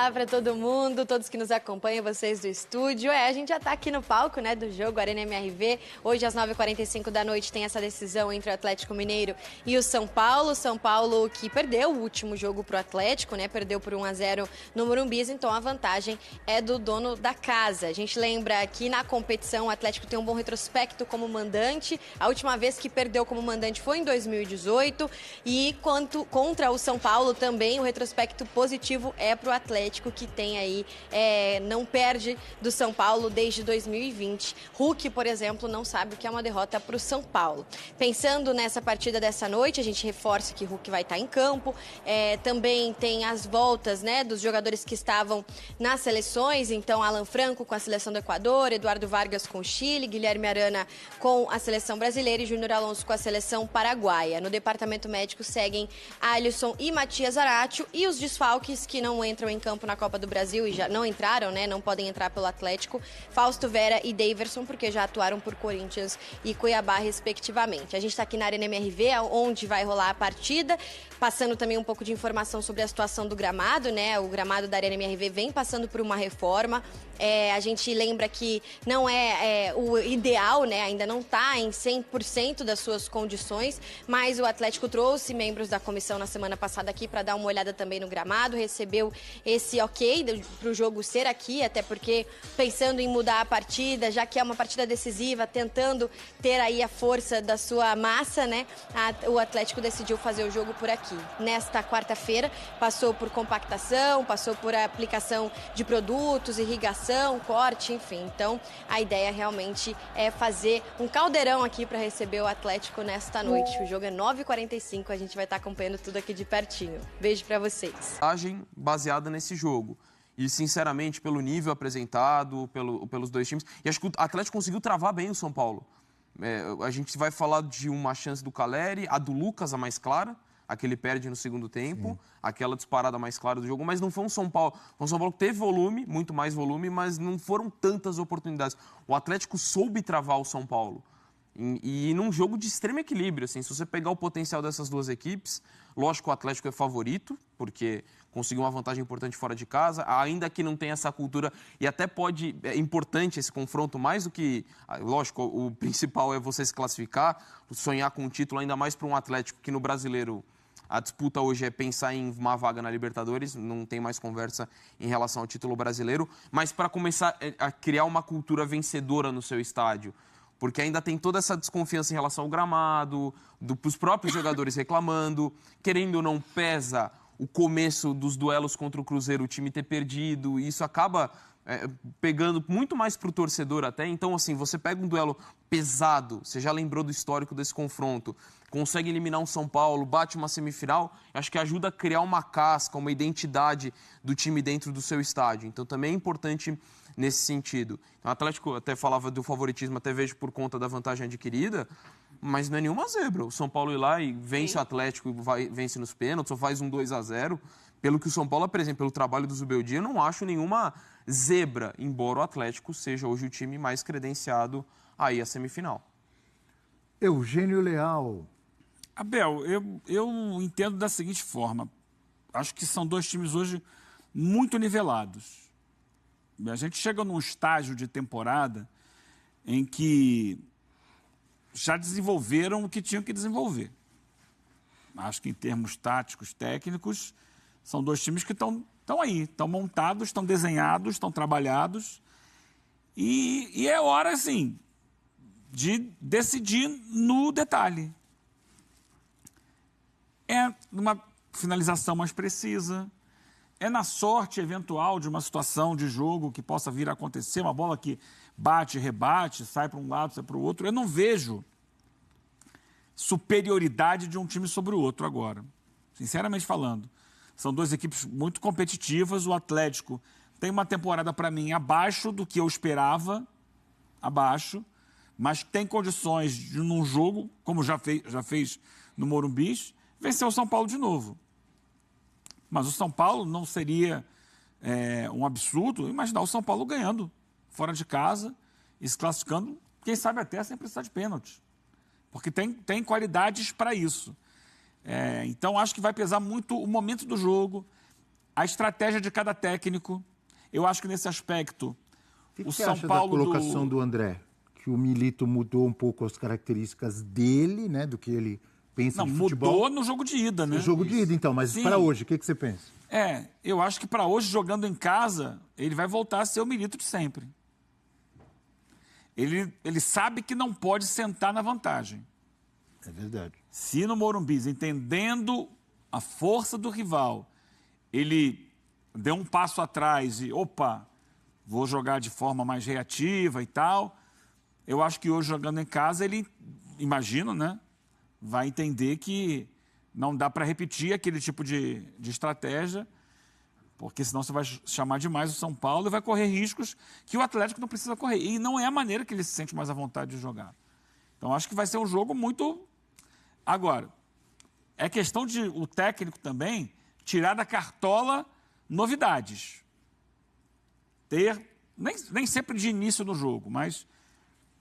Olá para todo mundo, todos que nos acompanham, vocês do estúdio. A gente já está aqui no palco, né, do jogo Arena MRV. Hoje, às 9h45 da noite, tem essa decisão entre o Atlético Mineiro e o São Paulo. São Paulo que perdeu o último jogo para o Atlético, né, perdeu por 1-0 no Morumbi, então a vantagem é do dono da casa. A gente lembra que na competição o Atlético tem um bom retrospecto como mandante. A última vez que perdeu como mandante foi em 2018 e contra o São Paulo também o retrospecto positivo é para o Atlético, que tem aí, não perde do São Paulo desde 2020. Hulk, por exemplo, não sabe o que é uma derrota para o São Paulo. Pensando nessa partida dessa noite, a gente reforça que Hulk vai estar em campo. Também tem as voltas, né, dos jogadores que estavam nas seleções, então Alan Franco com a seleção do Equador, Eduardo Vargas com o Chile, Guilherme Arana com a seleção brasileira e Júnior Alonso com a seleção paraguaia. No departamento médico seguem Alisson e Matias Zaratio, e os desfalques que não entram em campo na Copa do Brasil e já não entraram, né, não podem entrar pelo Atlético, Fausto Vera e Daverson, porque já atuaram por Corinthians e Cuiabá, respectivamente. A gente está aqui na Arena MRV, onde vai rolar a partida, passando também um pouco de informação sobre a situação do gramado, né? O gramado da Arena MRV vem passando por uma reforma. A gente lembra que não é o ideal, né? Ainda não está em 100% das suas condições, mas o Atlético trouxe membros da comissão na semana passada aqui para dar uma olhada também no gramado, recebeu esse ok para o jogo ser aqui, até porque pensando em mudar a partida, já que é uma partida decisiva, tentando ter aí a força da sua massa, né? O Atlético decidiu fazer o jogo por aqui. Nesta quarta-feira, passou por compactação, passou por aplicação de produtos, irrigação, corte, enfim. Então, a ideia realmente é fazer um caldeirão aqui para receber o Atlético nesta noite. O jogo é 9h45, a gente vai estar acompanhando tudo aqui de pertinho. Beijo para vocês. Baseada nesse jogo. E, sinceramente, pelo nível apresentado, pelos dois times. E acho que o Atlético conseguiu travar bem o São Paulo. A gente vai falar de uma chance do Caleri, a do Lucas, a mais clara, a que ele perde no segundo tempo, sim, aquela disparada mais clara do jogo, mas não foi um São Paulo. Um São Paulo que teve volume, muito mais volume, mas não foram tantas oportunidades. O Atlético soube travar o São Paulo. E num jogo de extremo equilíbrio, assim, se você pegar o potencial dessas duas equipes, lógico que o Atlético é favorito, porque conseguiu uma vantagem importante fora de casa, ainda que não tenha essa cultura, e até é importante esse confronto, mais do que, lógico, o principal é você se classificar, sonhar com um título, ainda mais para um Atlético que no Brasileiro a disputa hoje é pensar em uma vaga na Libertadores, não tem mais conversa em relação ao título brasileiro, mas para começar a criar uma cultura vencedora no seu estádio, porque ainda tem toda essa desconfiança em relação ao gramado, dos próprios jogadores reclamando, querendo ou não pesa o começo dos duelos contra o Cruzeiro, o time ter perdido, e isso acaba pegando muito mais para o torcedor até. Então, assim, você pega um duelo pesado, você já lembrou do histórico desse confronto, consegue eliminar um São Paulo, bate uma semifinal, acho que ajuda a criar uma casca, uma identidade do time dentro do seu estádio. Então, também é importante nesse sentido. O Atlético até falava do favoritismo, até vejo por conta da vantagem adquirida, mas não é nenhuma zebra. O São Paulo ir lá e vence, sim, o Atlético e vence nos pênaltis, só faz um 2-0. Pelo que o São Paulo apresenta, pelo trabalho do Zubeldia, eu não acho nenhuma zebra, embora o Atlético seja hoje o time mais credenciado aí à semifinal. Eugênio Leal. Abel, eu entendo da seguinte forma. Acho que são dois times hoje muito nivelados. A gente chega num estágio de temporada em que já desenvolveram o que tinham que desenvolver. Acho que em termos táticos, técnicos, são dois times que estão aí, estão montados, estão desenhados, estão trabalhados. E é hora, assim, de decidir no detalhe. É numa finalização mais precisa, é na sorte eventual de uma situação de jogo que possa vir a acontecer, uma bola que bate, rebate, sai para um lado, sai para o outro. Eu não vejo superioridade de um time sobre o outro agora, sinceramente falando. São duas equipes muito competitivas. O Atlético tem uma temporada, para mim, abaixo do que eu esperava, abaixo, mas tem condições de, num jogo, como já fez no Morumbi, vencer o São Paulo de novo. Mas o São Paulo não seria um absurdo imaginar o São Paulo ganhando fora de casa e se classificando, quem sabe até sem precisar de pênalti. Porque tem qualidades para isso. Então, acho que vai pesar muito o momento do jogo. a estratégia de cada técnico. Eu acho que nesse aspecto, O que o você São acha Paulo da colocação do André? Que o Milito mudou um pouco as características dele, né? Do que ele pensa Não, de futebol. mudou no jogo de ida, né? O jogo de ida, então. Mas Sim. para hoje, o que você pensa? Eu acho que para hoje, jogando em casa, ele vai voltar a ser o Milito de sempre. Ele sabe que não pode sentar na vantagem. É verdade. Se no Morumbi, entendendo a força do rival, ele deu um passo atrás e, vou jogar de forma mais reativa e tal, eu acho que hoje, jogando em casa, ele, imagino, né, vai entender que não dá para repetir aquele tipo de estratégia, porque senão você vai chamar demais o São Paulo e vai correr riscos que o Atlético não precisa correr. E não é a maneira que ele se sente mais à vontade de jogar. Então, acho que vai ser um jogo muito... Agora, é questão de o técnico também tirar da cartola novidades. Nem sempre de início do jogo, mas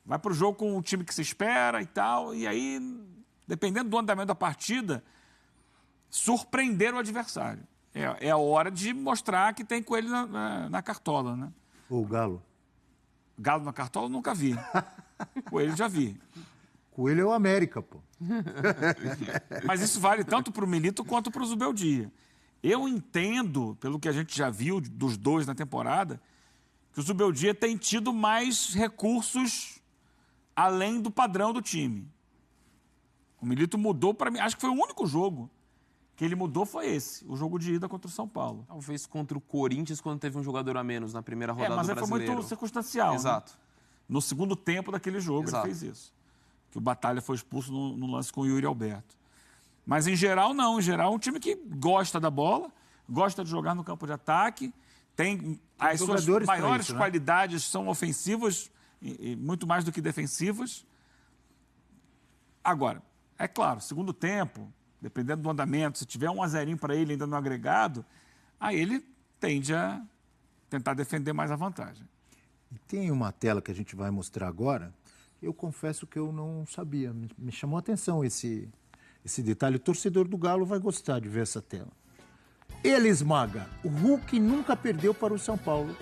vai para o jogo com o time que se espera e tal, e aí, dependendo do andamento da partida, surpreender o adversário. É a hora de mostrar que tem coelho na cartola, né? Ou o Galo? Galo na cartola eu nunca vi. Coelho já vi. Coelho é o América, pô. Mas isso vale tanto para o Milito quanto para o Zubeldia. Eu entendo, pelo que a gente já viu dos dois na temporada, que o Zubeldia tem tido mais recursos além do padrão do time. O Milito mudou para mim, acho que foi o único jogo que ele mudou foi esse, o jogo de ida contra o São Paulo. Talvez contra o Corinthians, quando teve um jogador a menos na primeira rodada do mas Brasileiro. foi muito circunstancial. Exato. Né? No segundo tempo daquele jogo Exato. ele fez isso. Que o Batalha foi expulso no lance com o Yuri Alberto. Mas, em geral, não. Em geral, é um time que gosta da bola, gosta de jogar no campo de ataque, tem as suas maiores isso, né? qualidades são ofensivas e muito mais do que defensivas. Agora, é claro, segundo tempo, dependendo do andamento, se tiver 1-0 para ele ainda no agregado, aí ele tende a tentar defender mais a vantagem. E tem uma tela que a gente vai mostrar agora. Eu confesso que eu não sabia. Me chamou a atenção esse detalhe. O torcedor do Galo vai gostar de ver essa tela. Ele esmaga. O Hulk nunca perdeu para o São Paulo.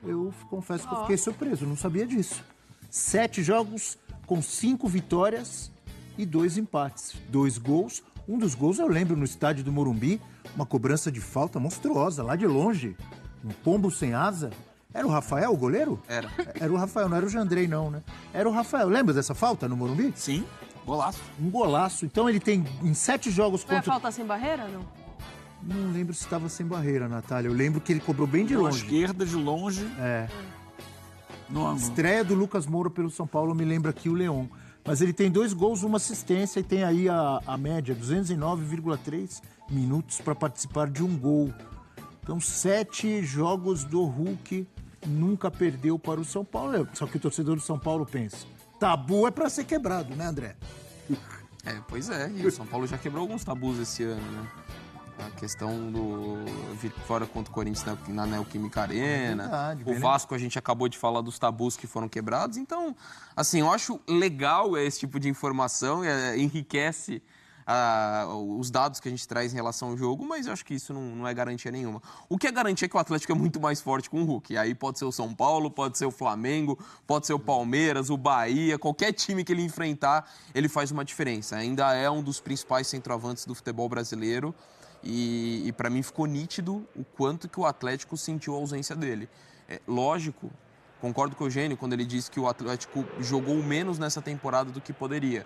Eu confesso que eu fiquei surpreso. Não sabia disso. 7 jogos com 5 vitórias e 2 empates. 2 gols. Um dos gols eu lembro no estádio do Morumbi. Uma cobrança de falta monstruosa, lá de longe. Um pombo sem asa. Era o Rafael, o goleiro? Era. Era o Rafael, não era o Jandrei, não, né? Era o Rafael. Lembra dessa falta no Morumbi? Sim, golaço. Um golaço. Então ele tem em 7 jogos Foi a contra... falta sem barreira, não? Não lembro se estava sem barreira, Natália. Eu lembro que ele cobrou bem de Na longe. esquerda, de longe, É. no ângulo. Estreia do Lucas Moura pelo São Paulo, me lembra aqui o Leão. Mas ele tem 2 gols, 1 assistência e tem aí a média, 209,3 minutos para participar de 1 gol. Então, 7 jogos do Hulk, nunca perdeu para o São Paulo. Só que o torcedor do São Paulo pensa, tabu é para ser quebrado, né, André? Pois é. E o São Paulo já quebrou alguns tabus esse ano, né? A questão do vitória contra o Corinthians na Neoquímica Arena. Verdade, O bem Vasco, a gente acabou de falar dos tabus que foram quebrados. Então, assim, eu acho legal esse tipo de informação, enriquece os dados que a gente traz em relação ao jogo, mas eu acho que isso não é garantia nenhuma. O que é garantia é que o Atlético é muito mais forte com o Hulk. Aí pode ser o São Paulo, pode ser o Flamengo, pode ser o Palmeiras, o Bahia, qualquer time que ele enfrentar, ele faz uma diferença. Ainda é um dos principais centroavantes do futebol brasileiro. E para mim ficou nítido o quanto que o Atlético sentiu a ausência dele. Lógico, concordo com o Eugênio quando ele disse que o Atlético jogou menos nessa temporada do que poderia.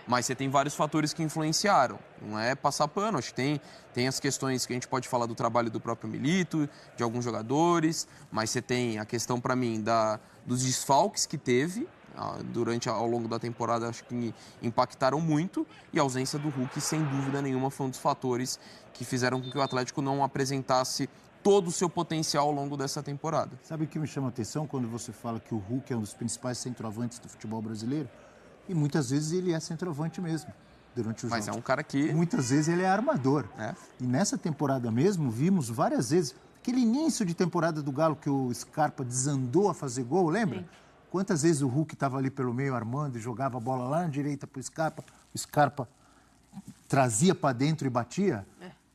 Mas você tem vários fatores que influenciaram. Não é passar pano. Acho que tem as questões que a gente pode falar do trabalho do próprio Milito, de alguns jogadores, mas você tem a questão, para mim, dos desfalques que teve ao longo da temporada, acho que impactaram muito, e a ausência do Hulk, sem dúvida nenhuma, foi um dos fatores que fizeram com que o Atlético não apresentasse todo o seu potencial ao longo dessa temporada. Sabe o que me chama a atenção quando você fala que o Hulk é um dos principais centroavantes do futebol brasileiro? E muitas vezes ele é centroavante mesmo, durante o jogo. Mas é um cara que... Muitas vezes ele é armador. É. E nessa temporada mesmo, vimos várias vezes, aquele início de temporada do Galo que o Scarpa desandou a fazer gol, lembra? Sim. Quantas vezes o Hulk estava ali pelo meio armando e jogava a bola lá na direita para o Scarpa trazia para dentro e batia?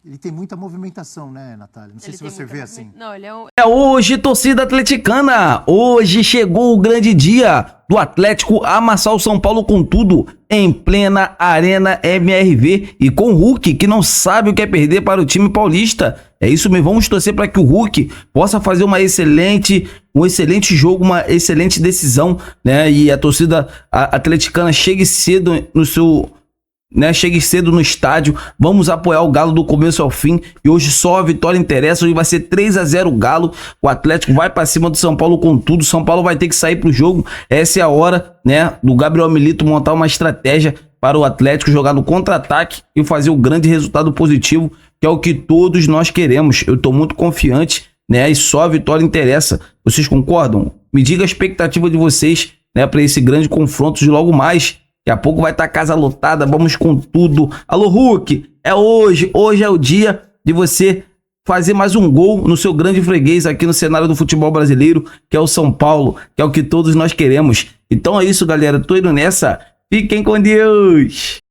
Ele tem muita movimentação, né, Natália? Não sei se você vê assim. Não, ele é um... É hoje, torcida atleticana. Hoje chegou o grande dia do Atlético amassar o São Paulo com tudo em plena Arena MRV e com o Hulk, que não sabe o que é perder para o time paulista. É isso mesmo, vamos torcer para que o Hulk possa fazer um excelente jogo, uma excelente decisão, né? E a torcida atleticana chegue cedo no seu... chegue cedo no estádio, vamos apoiar o Galo do começo ao fim, e hoje só a vitória interessa. Hoje vai ser 3-0 o Galo, o Atlético vai pra cima do São Paulo com tudo, São Paulo vai ter que sair pro jogo, essa é a hora, né, do Gabriel Milito montar uma estratégia para o Atlético jogar no contra-ataque e fazer o grande resultado positivo, que é o que todos nós queremos. Eu tô muito confiante, né, e só a vitória interessa. Vocês concordam? Me diga a expectativa de vocês, né, para esse grande confronto de logo mais. Daqui a pouco vai estar casa lotada, vamos com tudo. Alô, Hulk, é hoje. Hoje é o dia de você fazer mais um gol no seu grande freguês aqui no cenário do futebol brasileiro, que é o São Paulo, que é o que todos nós queremos. Então é isso, galera. Tô indo nessa. Fiquem com Deus.